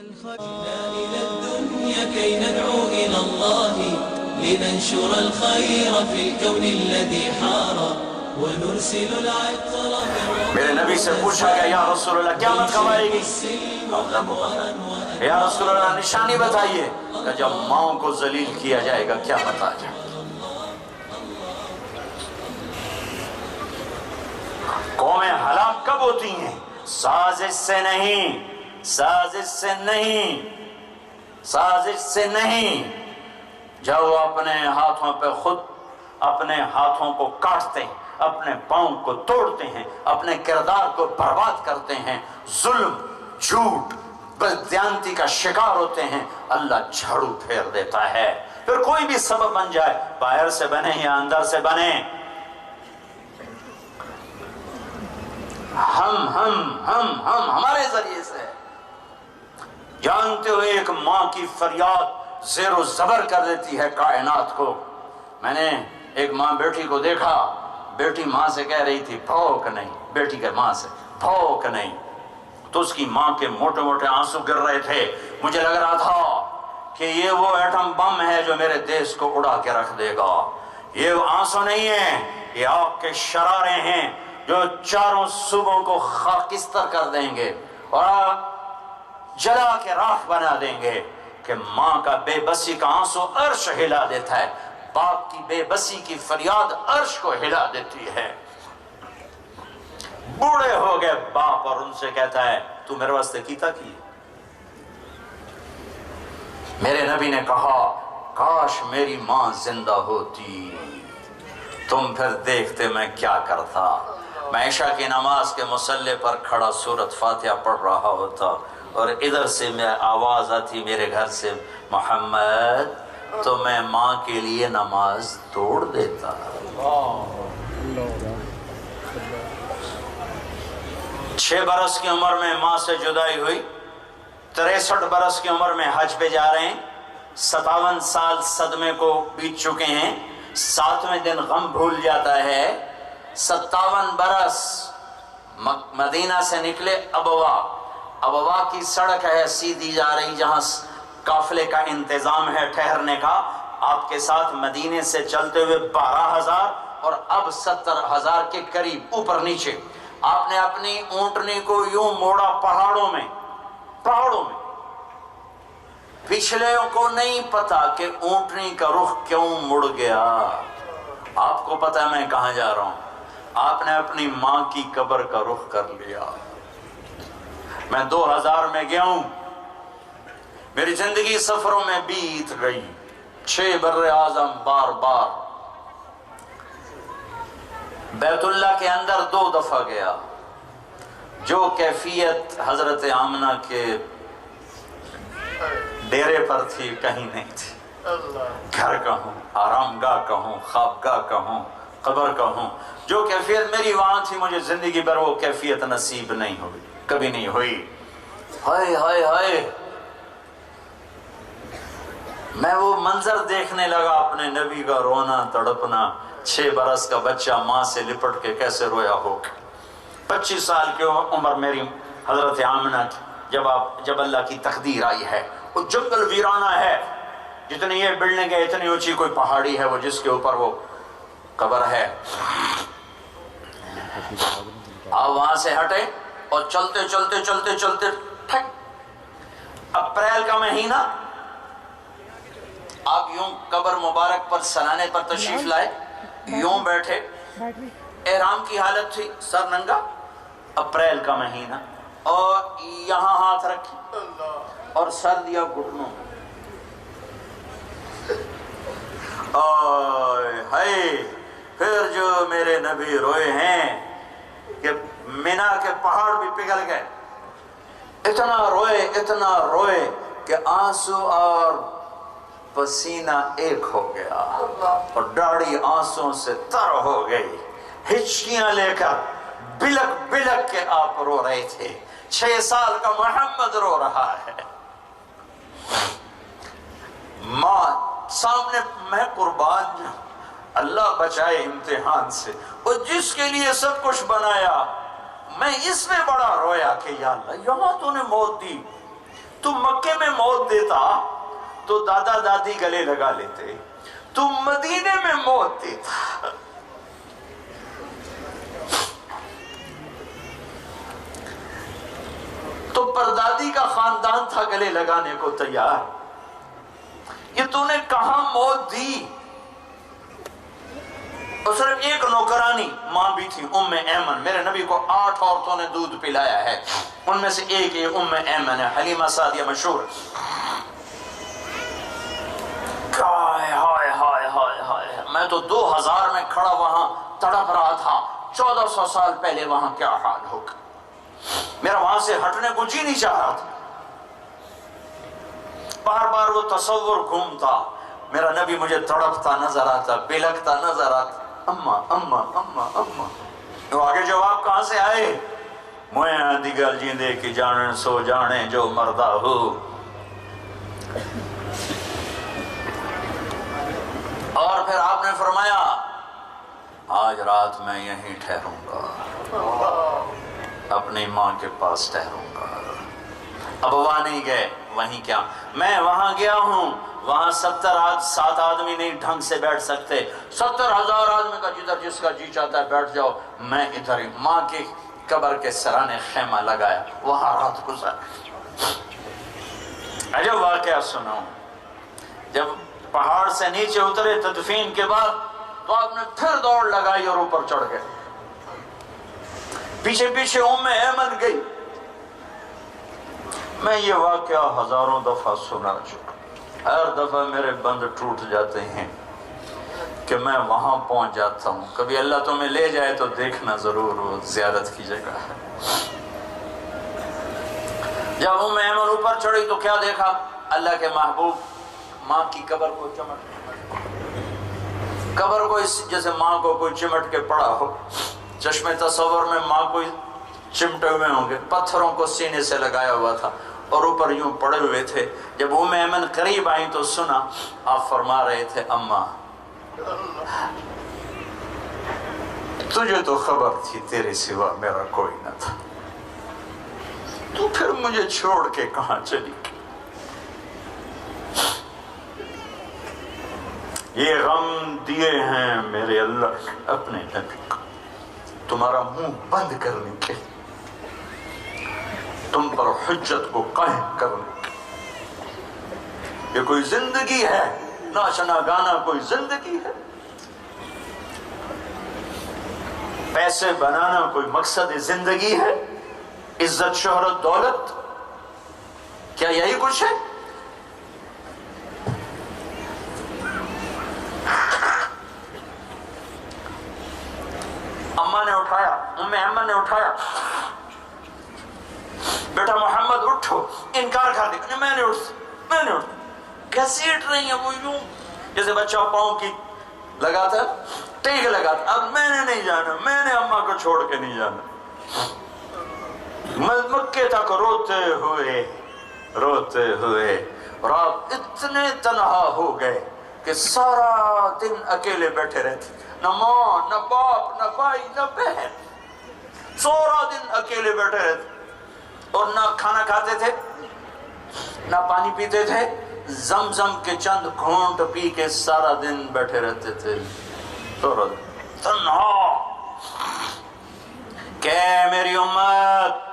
إلى الدنيا كي ندعو إلى الله لننشر الخير في الكون الذي حار ونرسل العطر. میرے نبی سے پوچھا گیا یا رسول اللہ قیامت کب آئے گی؟ اللہ کو پتہ. یا رسول اللہ نشانی بتائیے کہ جب ماؤں کو ذلیل کیا جائے گا قیامت آ جائے. قومیں ہلاک کب ہوتی ہیں؟ سازش سے نہیں، سازش سے نہیں، سازش سے نہیں. جب وہ اپنے ہاتھوں پہ خود اپنے ہاتھوں کو کاٹتے ہیں، اپنے پاؤں کو توڑتے ہیں، اپنے کردار کو برباد کرتے ہیں، ظلم، جھوٹ، بددیانتی کا شکار ہوتے ہیں، اللہ جھاڑو پھیر دیتا ہے. پھر کوئی بھی سبب بن جائے، باہر سے بنے یا اندر سے بنے، ہمارے ذریعے سے. جانتے ہوئے ایک ماں کی فریاد زیر و زبر کر دیتی ہے کائنات کو. میں نے ایک ماں بیٹی کو دیکھا، بیٹی ماں سے کہہ رہی تھی بھوک نہیں، بیٹی کے ماں سے بھوک نہیں، تو اس کی ماں کے موٹے موٹے آنسو گر رہے تھے. مجھے لگ رہا تھا کہ یہ وہ ایٹم بم ہے جو میرے دیش کو اڑا کے رکھ دے گا. یہ آنسو نہیں ہے، یہ آگ کے شرارے ہیں جو چاروں صوبوں کو خاکستر کر دیں گے اور جلا کے راکھ بنا دیں گے. کہ ماں کا بے بسی کا آنسو عرش ہلا دیتا ہے، باپ کی بے بسی کی فریاد عرش کو ہلا دیتی ہے. بوڑھے ہو گئے باپ اور ان سے کہتا ہے تو میرے واسطے کیتا کی. میرے نبی نے کہا کاش میری ماں زندہ ہوتی، تم پھر دیکھتے میں کیا کرتا. میں عشاء کی نماز کے مصلی پر کھڑا سورۃ فاتحہ پڑھ رہا ہوتا اور ادھر سے میں آواز آتی میرے گھر سے محمد، تو میں ماں کے لیے نماز توڑ دیتا. 6 برس کی عمر میں ماں سے جدائی ہوئی، 63 برس کی عمر میں حج پہ جا رہے ہیں، 57 سال صدمے کو بیت چکے ہیں، 7ویں دن غم بھول جاتا ہے. 57 برس مدینہ سے نکلے ابوا کی سڑک ہے سیدھی جا رہی جہاں قافلے کا انتظام ہے ٹھہرنے کا. آپ کے ساتھ مدینے سے چلتے ہوئے 12,000 اور اب 70,000 کے قریب اوپر نیچے. آپ نے اپنی اونٹنی کو یوں موڑا پہاڑوں میں. پچھلے کو نہیں پتا کہ اونٹنی کا رخ کیوں مڑ گیا. آپ کو پتا ہے میں کہاں جا رہا ہوں. آپ نے اپنی ماں کی قبر کا رخ کر لیا. میں 2000 میں گیا ہوں، میری زندگی سفروں میں بیت گئی. 6 بر اعظم بار بار. بیت اللہ کے اندر 2 دفعہ گیا. جو کیفیت حضرت آمنہ کے ڈیرے پر تھی کہیں نہیں تھی. گھر کا ہوں، آرام گاہ کا ہوں، خواب گاہ کا ہوں، قبر کا ہوں، جو کیفیت میری وہاں تھی مجھے زندگی پر وہ کیفیت نصیب نہیں ہوئی، کبھی نہیں ہوئی. ہائے ہائے ہائے، میں وہ منظر دیکھنے لگا اپنے نبی کا رونا تڑپنا. 6 برس کا بچہ ماں سے لپٹ کے کیسے رویا ہو. 25 سال کی عمر میری حضرت آمنہ کی جب اللہ کی تقدیر آئی ہے. وہ جنگل ویرانہ ہے، جتنی یہ بلڈنگ ہے اتنی اونچی کوئی پہاڑی ہے وہ جس کے اوپر وہ قبر ہے. آپ وہاں سے ہٹے اور چلتے چلتے چلتے چلتے اپریل کا مہینہ. آپ یوں قبر مبارک پر سلانے پر تشریف لائے، یوں بیٹھے، احرام کی حالت تھی، سر ننگا، اپریل کا مہینہ، اور یہاں ہاتھ رکھے اور سر دیا گھٹنوں. پھر جو میرے نبی روئے ہیں کہ مینا کے پہاڑ بھی پگھل گئے. اتنا روئے کہ آنسو اور پسینہ ایک ہو گیا اور داڑھی آنسوں سے تر ہو گئی. ہچکیاں لے کر بلک بلک کے آپ رو رہے تھے. 6 سال کا محمد رو رہا ہے. ماں سامنے میں قربان، اللہ بچائے امتحان سے. اور جس کے لیے سب کچھ بنایا، میں اس میں بڑا رویا کہ یا اللہ یہاں تو نے موت دی، تو تو مکے میں موت دیتا تو دادا دادی گلے لگا لیتے، تو مدینے میں موت دیتا تو پردادی کا خاندان تھا گلے لگانے کو تیار، یہ تو نے کہاں موت دی؟ اور صرف ایک نوکرانی ماں بھی تھی، ام ایمن، میرے نبی کو 8 عورتوں نے دودھ پلایا ہے، ان میں سے ایک یہ ام ایمن ہے، حلیمہ سعدیہ مشہور۔ ہائے ہائے ہائے ہائے ہائے، میں تو 2000 میں کھڑا وہاں تڑپ رہا تھا، 1400 سال پہلے وہاں کیا حال ہوگا، میرا وہاں سے ہٹنے کو جی نہیں چاہ رہا تھا، بار بار وہ تصور گھومتا، میرا نبی مجھے تڑپتا نظر آتا، بلکتا نظر آتا، اماں اماں اماں اماں۔ تو آگے جواب کہاں سے آئے؟ مویاں دی گل جیندے کی جانن سو جانے جو مردہ ہو۔ اور پھر آپ نے فرمایا آج رات میں یہیں ٹھہروں گا، اپنی ماں کے پاس ٹھہروں گا۔ اب وہاں نہیں گئے، وہیں کیا، میں وہاں گیا ہوں، وہاں 7 آدمی نہیں ڈھنگ سے بیٹھ سکتے، 70,000 آدمی کا جدھر جس کا جی چاہتا ہے بیٹھ جاؤ، میں ادھر ہی ماں کی قبر کے سرانے خیمہ لگایا، وہاں رات گزار۔ عجب واقعہ سناؤں، جب پہاڑ سے نیچے اترے تدفین کے بعد تو آپ نے پھر دوڑ لگائی اور اوپر چڑھ گئے، پیچھے پیچھے ام ایمن گئی۔ میں یہ واقعہ ہزاروں دفعہ سنا چکا، ہر دفعہ میرے بند ٹوٹ جاتے ہیں کہ میں وہاں پہنچ جاتا ہوں، کبھی اللہ تمہیں لے جائے تو دیکھنا ضرور، وہ زیارت کی جگہ ہے۔ جب ام ایمن اوپر چڑھی تو کیا دیکھا؟ اللہ کے محبوب ماں کی قبر کو قبر کو جیسے ماں کو کوئی چمٹ کے پڑا ہو، چشمے تصور میں ماں کو چمٹے ہوئے ہوں گے، پتھروں کو سینے سے لگایا ہوا تھا اور اوپر یوں پڑے ہوئے تھے۔ جب ام ایمن قریب آئیں تو سنا آپ فرما رہے تھے اماں تجھے تو خبر تھی تیرے سوا میرا کوئی نہ تھا، تو پھر مجھے چھوڑ کے کہاں چلی؟ یہ غم دیے ہیں میرے اللہ اپنے نبی کو تمہارا منہ بند کرنے کے، تم پر حجت کو قائم کرنے کے۔ یہ کوئی زندگی ہے؟ ناشنا گانا کوئی زندگی ہے؟ پیسے بنانا کوئی مقصد زندگی ہے؟ عزت شہرت دولت، کیا یہی کچھ ہے؟ اماں نے اٹھایا، ام ایمن نے اٹھایا، بیٹا محمد اٹھو، انکار کر دیا، میں نے اٹھ گھسیٹ رہی ہیں وہ یوں جیسے بچہ پاؤں کی لگاتا ٹیک لگاتا، اب میں نے نہیں جانا، میں نے اماں کو چھوڑ کے نہیں جانا۔ مکے تک روتے ہوئے اور آپ اتنے تنہا ہو گئے کہ سارا دن اکیلے بیٹھے رہتے، نہ ماں نہ باپ نہ بھائی نہ بہن، سارا دن اکیلے بیٹھے رہتے اور نہ کھانا کھاتے تھے نہ پانی پیتے تھے، زمزم کے چند گھونٹ پی کے سارا دن بیٹھے رہتے تھے، تنہا۔ کہ میری امت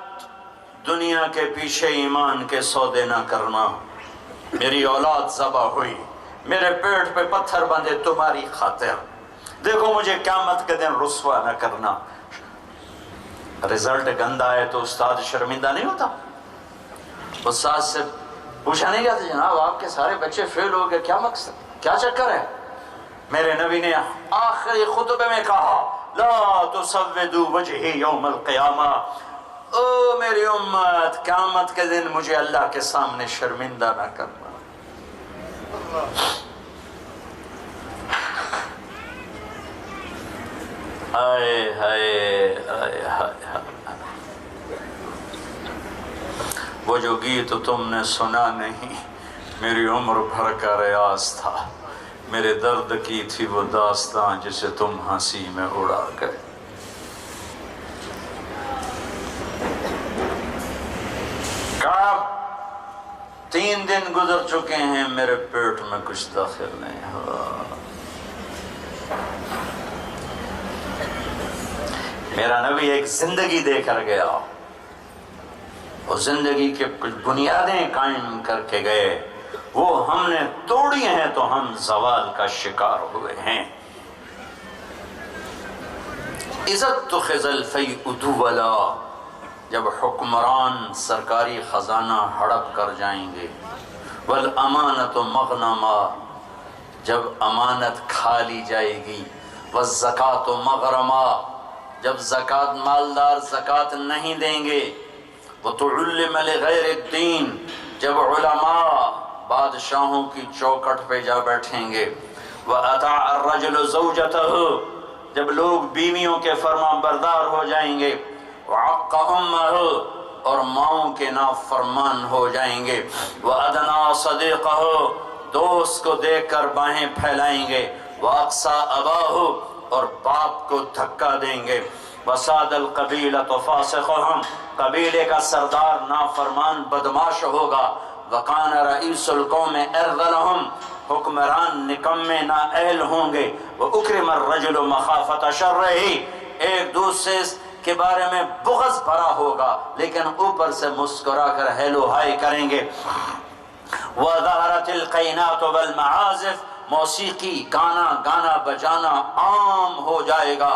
دنیا کے پیچھے ایمان کے سودے نہ کرنا، میری اولاد ذبح ہوئی، میرے پیٹ پہ پتھر بندھے تمہاری خاطر، دیکھو مجھے قیامت کے دن رسوا نہ کرنا۔ رزلٹ گندا ہے تو استاد شرمندہ نہیں ہوتا؟ استاد سے پوچھا نہیں جاتا جناب آپ کے سارے بچے فیل ہو گئے، کیا مقصد، کیا چکر ہے؟ میرے نبی نے آخری خطبے میں کہا لا تسودوا وجہی یوم القیامہ، او میری امت قیامت کے دن مجھے اللہ کے سامنے شرمندہ نہ کرنا۔ آئے ہائے آئے ہائے، وہ جو گیت تم نے سنا نہیں میری عمر بھر کا ریاض تھا، میرے درد کی تھی وہ داستان جسے تم ہنسی میں اڑا گئے۔ کعب 3 دن گزر چکے ہیں میرے پیٹ میں کچھ داخل نہیں ہوا. میرا نبی ایک زندگی دے کر گیا، اور زندگی کے کچھ بنیادیں قائم کر کے گئے، وہ ہم نے توڑی ہیں تو ہم زوال کا شکار ہوئے ہیں. عزت تو خزل فی ادولا، جب حکمران سرکاری خزانہ ہڑپ کر جائیں گے، والامانت مغنما، جب امانت کھا لی جائے گی، والزکاۃ مغرما، جب زکوٰۃ مالدار زکوٰۃ نہیں دیں گے، وتعلم لغیر الدین، جب علماء بادشاہوں کی چوکٹ پہ جا بیٹھیں گے، وَأَطَاعَ الرَّجُلُ زَوْجَتَهُ، جب لوگ بیویوں کے فرما بردار ہو جائیں گے، وَعَقَّ أُمَّهُ، اور ماؤں کے نافرمان ہو جائیں گے، وَأَدْنَا صَدِيقَهُ، دوست کو دیکھ کر باہیں پھیلائیں گے، وَأَقْصَى أَبَاهُ، اور باپ کو دھکا دیں گے، وَسَادَ الْقَبِيلَةُ فَاسِقُهُمْ، قبیلے کا سردار نافرمان بدماش ہوگا، وَقَانَ رَئِيسُ الْقَوْمِ أَرْذَلَهُمْ، حکمران نکمے نااہل ہوں گے، وَأُكْرِمَ الرَّجُلُ مَخَافَةَ شَرِّهِ، ایک دوسرے کے بارے میں بغض بھرا ہوگا لیکن اوپر سے مسکرا کر ہیلو ہائی کریں گے. وَظَهَرَتِ الْقَيْنَاتُ وَالْمَعَازِفُ، موسیقی گانا بجانا عام ہو جائے گا،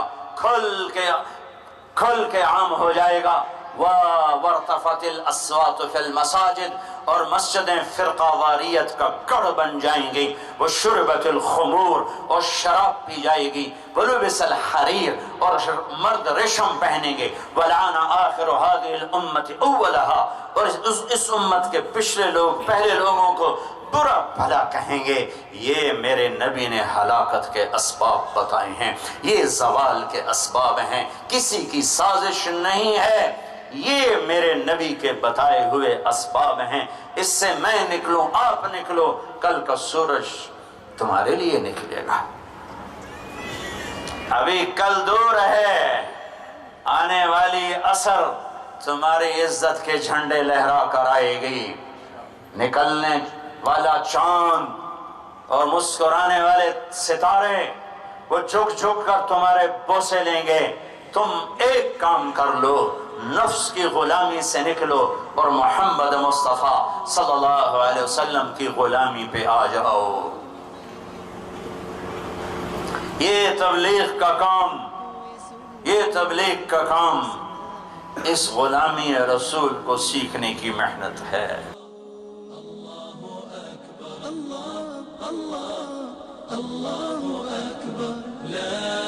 کھل کے عام ہو جائے گا. وَارْتَفَتِ الْأَصْوَاتُ فِي الْمَسَاجِدِ، اور مسجدیں فرقہ واریت کا گڑھ بن جائیں گی. وَشُرِبَتِ الْخُمُورُ، اور شراب پی جائے گی. وَلُبِسَ الْحَرِيرُ، اور مرد ریشم پہنیں گے. وَلَعَنَ آخِرُ هَذِهِ الْأُمَّةِ أَوَّلَهَا، اور اس امت کے پہلے لوگوں کو برا بھلا کہیں گے. یہ میرے نبی نے ہلاکت کے اسباب بتائے ہیں، یہ زوال کے اسباب ہیں، کسی کی سازش نہیں ہے، یہ میرے نبی کے بتائے ہوئے اسباب ہیں. اس سے میں نکلوں، آپ نکلو، کل کا سورج تمہارے لیے نکلے گا. ابھی کل دور ہے، آنے والی عصر تمہاری عزت کے جھنڈے لہرا کر آئے گی. نکلنے والا چاند اور مسکرانے والے ستارے وہ جھک جھک کر تمہارے بوسے لیں گے. تم ایک کام کر لو، نفس کی غلامی سے نکلو اور محمد مصطفیٰ صلی اللہ علیہ وسلم کی غلامی پہ آ جاؤ. یہ تبلیغ کا کام اس غلامی رسول کو سیکھنے کی محنت ہے. اللہ اکبر، لا